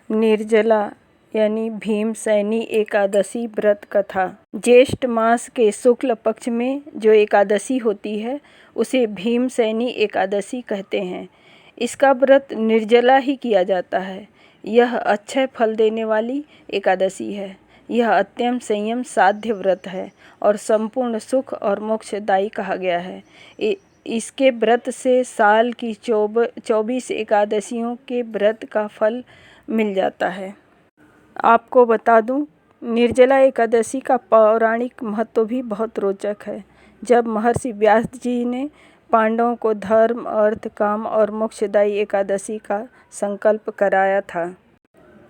निर्जला यानी भीमसेनी एकादशी व्रत कथा। ज्येष्ठ मास के शुक्ल पक्ष में जो एकादशी होती है उसे भीमसेनी एकादशी कहते हैं। इसका व्रत निर्जला ही किया जाता है। यह अक्षय फल देने वाली एकादशी है। यह अत्यंत संयम साध्य व्रत है और संपूर्ण सुख और मोक्षदायी कहा गया है। इसके व्रत से साल की 24 एकादशियों के व्रत का फल मिल जाता है। आपको बता दूं, निर्जला एकादशी का पौराणिक महत्व भी बहुत रोचक है। जब महर्षि व्यास जी ने पांडवों को धर्म, अर्थ, काम और मोक्षदायी एकादशी का संकल्प कराया था,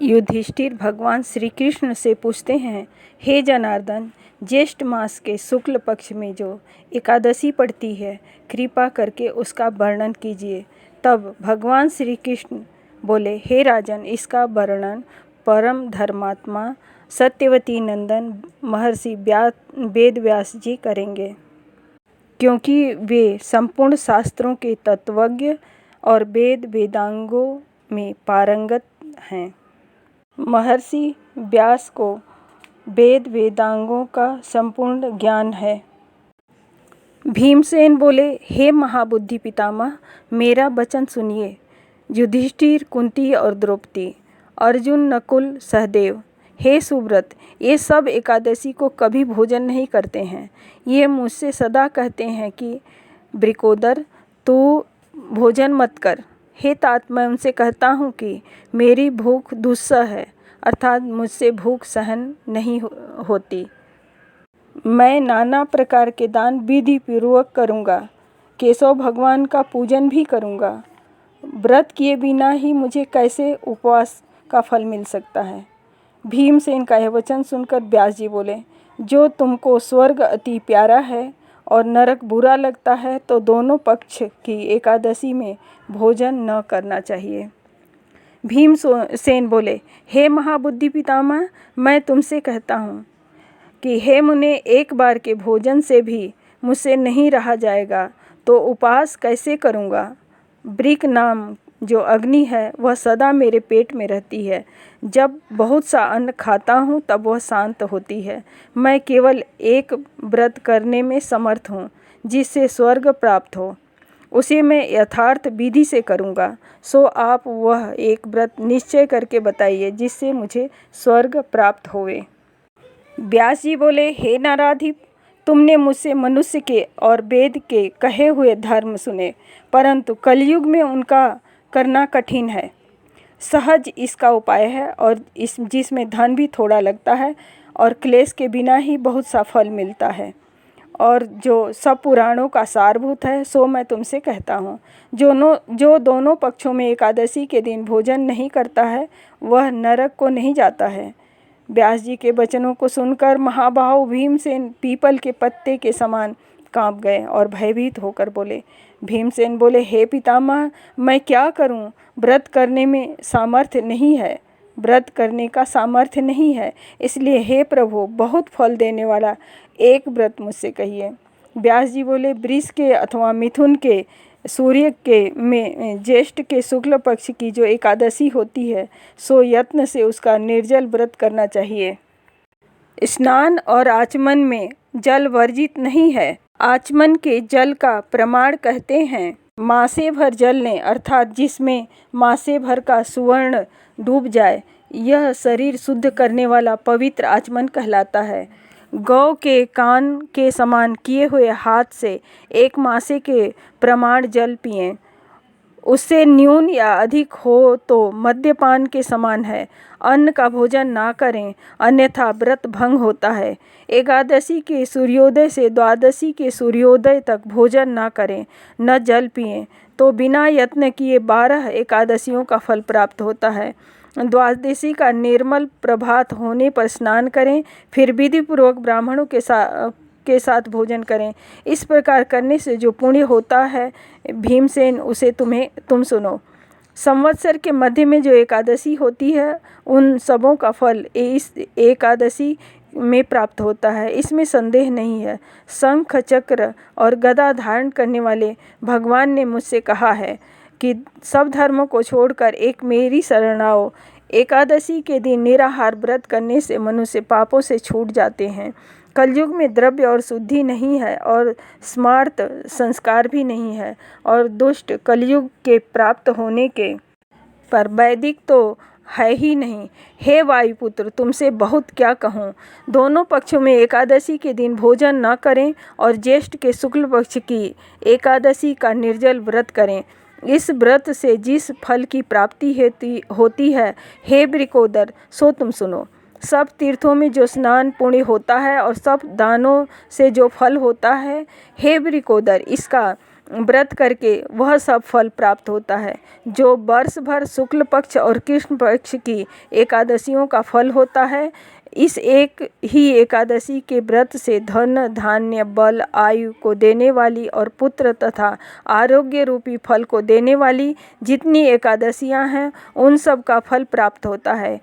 युधिष्ठिर भगवान श्री कृष्ण से पूछते हैं, हे जनार्दन, ज्येष्ठ मास के शुक्ल पक्ष में जो एकादशी पड़ती है, कृपा करके उसका वर्णन कीजिए। तब भगवान श्री कृष्ण बोले, हे राजन, इसका वर्णन परम धर्मात्मा सत्यवती नंदन महर्षि वेद व्यास जी करेंगे, क्योंकि वे संपूर्ण शास्त्रों के तत्वज्ञ और वेदांगों में पारंगत हैं। महर्षि व्यास को वेदांगों का संपूर्ण ज्ञान है। भीमसेन बोले, हे महाबुद्धि पितामह, मेरा वचन सुनिए। युधिष्ठिर, कुंती और द्रौपदी, अर्जुन, नकुल, सहदेव, हे सुव्रत, ये सब एकादशी को कभी भोजन नहीं करते हैं। ये मुझसे सदा कहते हैं कि वृकोदर, तू भोजन मत कर। हे तात, मैं उनसे कहता हूँ कि मेरी भूख दुस्सह है, अर्थात मुझसे भूख सहन नहीं होती। मैं नाना प्रकार के दान विधि पूर्वक करूँगा, केशव भगवान का पूजन भी करूँगा। व्रत किए बिना ही मुझे कैसे उपवास का फल मिल सकता है। भीमसेन का यह वचन सुनकर व्यास जी बोले, जो तुमको स्वर्ग अति प्यारा है और नरक बुरा लगता है, तो दोनों पक्ष की एकादशी में भोजन न करना चाहिए। भीमसेन बोले, हे महाबुद्धि पितामह, मैं तुमसे कहता हूँ कि हे मुने, एक बार के भोजन से भी मुझसे नहीं रहा जाएगा तो उपवास कैसे करूँगा। वृक नाम जो अग्नि है वह सदा मेरे पेट में रहती है। जब बहुत सा अन्न खाता हूँ तब वह शांत होती है। मैं केवल एक व्रत करने में समर्थ हूँ जिससे स्वर्ग प्राप्त हो, उसे मैं यथार्थ विधि से करूँगा। सो आप वह एक व्रत निश्चय करके बताइए जिससे मुझे स्वर्ग प्राप्त होवे। व्यास जी बोले, हे नाराधिप, तुमने मुझसे मनुष्य के और वेद के कहे हुए धर्म सुने, परंतु कलयुग में उनका करना कठिन है। सहज इसका उपाय है और जिसमें धन भी थोड़ा लगता है और क्लेश के बिना ही बहुत सा फल मिलता है, और जो सब पुराणों का सारभूत है, सो मैं तुमसे कहता हूँ। जो दोनों पक्षों में एकादशी के दिन भोजन नहीं करता है वह नरक को नहीं जाता है। व्यास जी के वचनों को सुनकर महाबाहु भीमसेन पीपल के पत्ते के समान कांप गए और भयभीत होकर बोले। भीमसेन बोले, हे पितामह, मैं क्या करूं? व्रत करने में सामर्थ्य नहीं है, व्रत करने का सामर्थ्य नहीं है, इसलिए हे प्रभु, बहुत फल देने वाला एक व्रत मुझसे कहिए। व्यास जी बोले, वृष के अथवा मिथुन के सूर्य के में ज्येष्ठ के शुक्ल पक्ष की जो एकादशी होती है, सो यत्न से उसका निर्जल व्रत करना चाहिए। स्नान और आचमन में जल वर्जित नहीं है। आचमन के जल का प्रमाण कहते हैं मासे भर जल ने, अर्थात जिसमें मासे भर का सुवर्ण डूब जाए, यह शरीर शुद्ध करने वाला पवित्र आचमन कहलाता है। गौ के कान के समान किए हुए हाथ से एक मासे के प्रमाण जल पिएं। उससे न्यून या अधिक हो तो मद्यपान के समान है। अन्न का भोजन ना करें, अन्यथा व्रत भंग होता है। एकादशी के सूर्योदय से द्वादशी के सूर्योदय तक भोजन ना करें, न जल पिएं, तो बिना यत्न किए 12 एकादशियों का फल प्राप्त होता है। द्वादशी का निर्मल प्रभात होने पर स्नान करें, फिर विधि पूर्वक ब्राह्मणों के साथ भोजन करें। इस प्रकार करने से जो पुण्य होता है भीमसेन, उसे तुम सुनो। संवत्सर के मध्य में जो एकादशी होती है उन सबों का फल इस एकादशी में प्राप्त होता है, इसमें संदेह नहीं है। शंख, चक्र और गदा धारण करने वाले भगवान ने मुझसे कहा है कि सब धर्मों को छोड़कर एक मेरी शरण आओ। एकादशी के दिन निराहार व्रत करने से मनुष्य पापों से छूट जाते हैं। कलयुग में द्रव्य और शुद्धि नहीं है और स्मार्त संस्कार भी नहीं है और दुष्ट कलयुग के प्राप्त होने के पर वैदिक तो है ही नहीं। हे वायुपुत्र, तुमसे बहुत क्या कहूँ। दोनों पक्षों में एकादशी के दिन भोजन न करें और ज्येष्ठ के शुक्ल पक्ष की एकादशी का निर्जल व्रत करें। इस व्रत से जिस फल की प्राप्ति होती है, हे वृकोदर, सो तुम सुनो। सब तीर्थों में जो स्नान पुण्य होता है और सब दानों से जो फल होता है, हे वृकोदर, इसका व्रत करके वह सब फल प्राप्त होता है जो वर्ष भर शुक्ल पक्ष और कृष्ण पक्ष की एकादशियों का फल होता है। इस एक ही एकादशी के व्रत से धन, धान्य, बल, आयु को देने वाली और पुत्र तथा आरोग्य रूपी फल को देने वाली जितनी एकादशियां हैं, उन सब का फल प्राप्त होता है।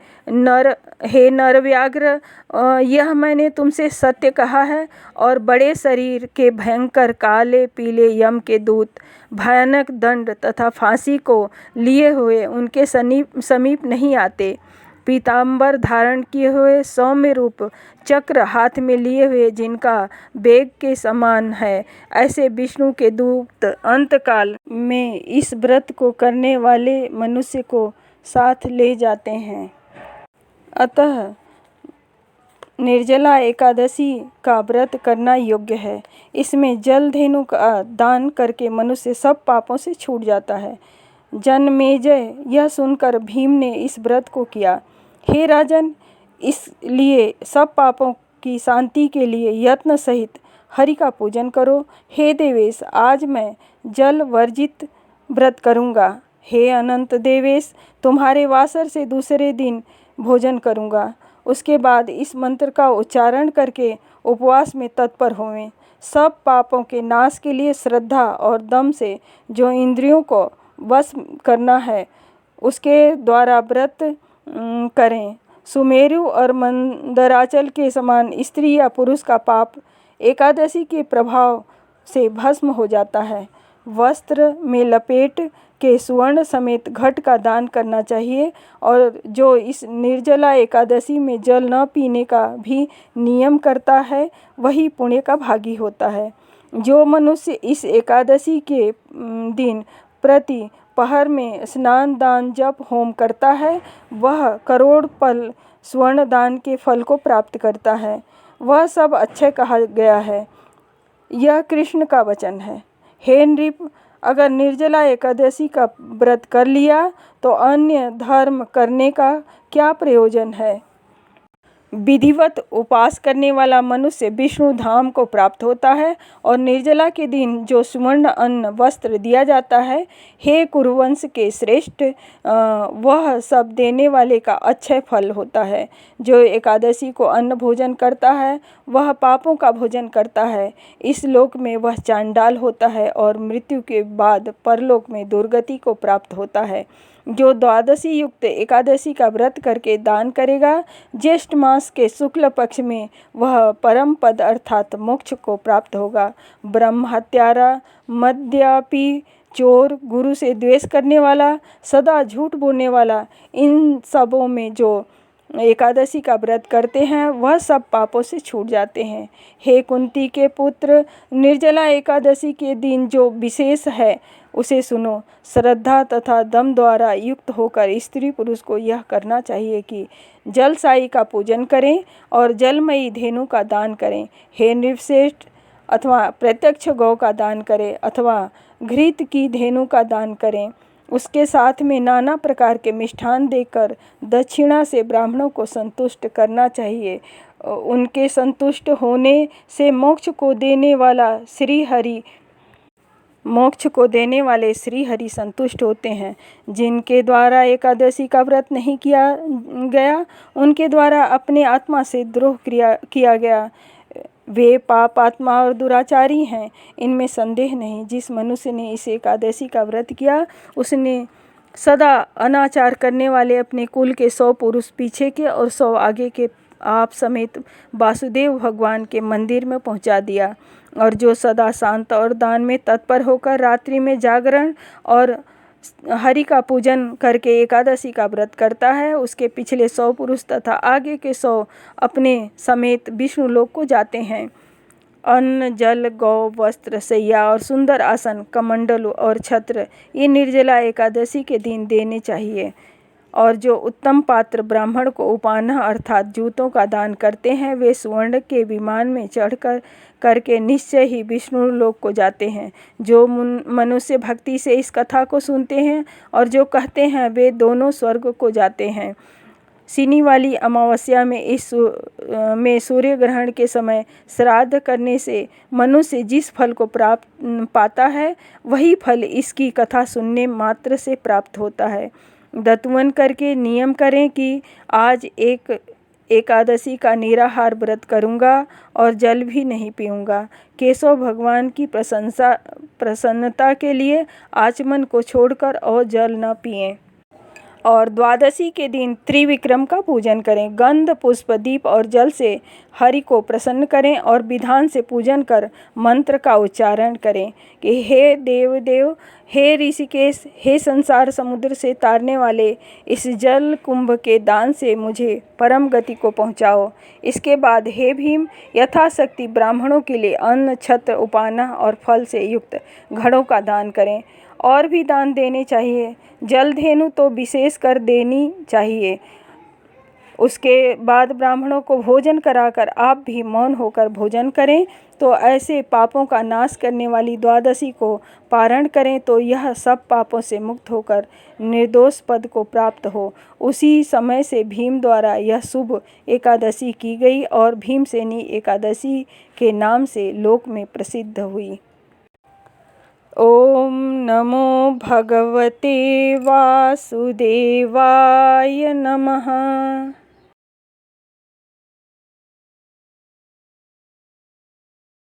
हे नरव्याघ्र, यह मैंने तुमसे सत्य कहा है। और बड़े शरीर के भयंकर काले पीले यम के दूत भयानक दंड तथा फांसी को लिए हुए उनके समीप नहीं आते। पीताम्बर धारण किए हुए सौम्य रूप चक्र हाथ में लिए हुए जिनका वेग के समान है, ऐसे विष्णु के दूत अंतकाल में इस व्रत को करने वाले मनुष्य को साथ ले जाते हैं। अतः निर्जला एकादशी का व्रत करना योग्य है। इसमें जल धेनु का दान करके मनुष्य सब पापों से छूट जाता है। जनमेजय यह सुनकर भीम ने इस व्रत को किया। हे राजन, इसलिए सब पापों की शांति के लिए यत्न सहित हरि का पूजन करो। हे देवेश, आज मैं जल वर्जित व्रत करूँगा। हे अनंत देवेश, तुम्हारे वासर से दूसरे दिन भोजन करूँगा। उसके बाद इस मंत्र का उच्चारण करके उपवास में तत्पर होवें। सब पापों के नाश के लिए श्रद्धा और दम से जो इंद्रियों को वश करना है, उसके द्वारा व्रत करें। सुमेरु और मंदराचल के समान स्त्री या पुरुष का पाप एकादशी के प्रभाव से भस्म हो जाता है। वस्त्र में लपेट के सुवर्ण समेत घट का दान करना चाहिए और जो इस निर्जला एकादशी में जल न पीने का भी नियम करता है, वही पुण्य का भागी होता है। जो मनुष्य इस एकादशी के दिन प्रति पहर में स्नान, दान, जप, होम करता है, वह करोड़ पल स्वर्ण दान के फल को प्राप्त करता है। वह सब अक्षय कहा गया है। यह कृष्ण का वचन है। हे नृप, अगर निर्जला एकादशी का व्रत कर लिया तो अन्य धर्म करने का क्या प्रयोजन है। विधिवत उपास करने वाला मनुष्य विष्णु धाम को प्राप्त होता है और निर्जला के दिन जो सुवर्ण अन्न वस्त्र दिया जाता है, हे कुरुवंश के श्रेष्ठ, वह सब देने वाले का अक्षय फल होता है। जो एकादशी को अन्न भोजन करता है, वह पापों का भोजन करता है। इस लोक में वह चांडाल होता है और मृत्यु के बाद परलोक में दुर्गति को प्राप्त होता है। जो द्वादशी युक्त एकादशी का व्रत करके दान करेगा, ज्येष्ठ मास के शुक्ल पक्ष में वह परम पद अर्थात मोक्ष को प्राप्त होगा। ब्रह्म हत्यारा, मद्यपी, चोर, गुरु से द्वेष करने वाला, सदा झूठ बोलने वाला, इन सबों में जो एकादशी का व्रत करते हैं, वह सब पापों से छूट जाते हैं। हे कुंती के पुत्र, निर्जला एकादशी के दिन जो विशेष है उसे सुनो। श्रद्धा तथा दम द्वारा युक्त होकर स्त्री पुरुष को यह करना चाहिए कि जल साई का पूजन करें और जलमयी धेनु का दान करें। हे नृपश्रेष्ठ, अथवा प्रत्यक्ष गौ का दान करें अथवा घृत की धेनु का दान करें। उसके साथ में नाना प्रकार के मिष्ठान देकर दक्षिणा से ब्राह्मणों को संतुष्ट करना चाहिए। उनके संतुष्ट होने से मोक्ष को देने वाले श्री हरि संतुष्ट होते हैं। जिनके द्वारा एकादशी का व्रत नहीं किया गया, उनके द्वारा अपने आत्मा से द्रोह किया गया। वे पाप आत्मा और दुराचारी हैं, इनमें संदेह नहीं। जिस मनुष्य ने इस एकादशी का व्रत किया, उसने सदा अनाचार करने वाले अपने कुल के 100 पुरुष पीछे के और 100 आगे के आप समेत वासुदेव भगवान के मंदिर में पहुंचा दिया। और जो सदा शांत और दान में तत्पर होकर रात्रि में जागरण और हरि का पूजन करके एकादशी का व्रत करता है, उसके पिछले 100 पुरुष तथा आगे के 100 अपने समेत विष्णु लोक को जाते हैं। अन्न, जल, गौ, वस्त्र, शैया और सुंदर आसन, कमंडल और छत्र ये निर्जला एकादशी के दिन देने चाहिए। और जो उत्तम पात्र ब्राह्मण को उपान्ह अर्थात जूतों का दान करते हैं, वे स्वर्ण के विमान में चढ़कर करके निश्चय ही विष्णु लोक को जाते हैं। जो मनुष्य भक्ति से इस कथा को सुनते हैं और जो कहते हैं, वे दोनों स्वर्ग को जाते हैं। सिनी वाली अमावस्या में सूर्य ग्रहण के समय श्राद्ध करने से मनुष्य जिस फल को पाता है, वही फल इसकी कथा सुनने मात्र से प्राप्त होता है। दतुवन करके नियम करें कि आज एक एकादशी का निराहार व्रत करूँगा और जल भी नहीं पीऊँगा। केशव भगवान की प्रसन्नता के लिए आचमन को छोड़कर और जल न पिएं। और द्वादशी के दिन त्रिविक्रम का पूजन करें। गंध, पुष्प, दीप और जल से हरि को प्रसन्न करें और विधान से पूजन कर मंत्र का उच्चारण करें कि हे देव, हे ऋषिकेश, हे संसार समुद्र से तारने वाले, इस जल कुंभ के दान से मुझे परम गति को पहुँचाओ। इसके बाद हे भीम, यथाशक्ति ब्राह्मणों के लिए अन्न, छत्र, उपान्ह और फल से युक्त घड़ों का दान करें। और भी दान देने चाहिए। जलधेनु तो विशेष कर देनी चाहिए। उसके बाद ब्राह्मणों को भोजन कराकर आप भी मौन होकर भोजन करें। तो ऐसे पापों का नाश करने वाली द्वादशी को पारण करें तो यह सब पापों से मुक्त होकर निर्दोष पद को प्राप्त हो। उसी समय से भीम द्वारा यह शुभ एकादशी की गई और भीमसेनी एकादशी के नाम से लोक में प्रसिद्ध हुई। ओम नमो भगवते वासुदेवाय नमः।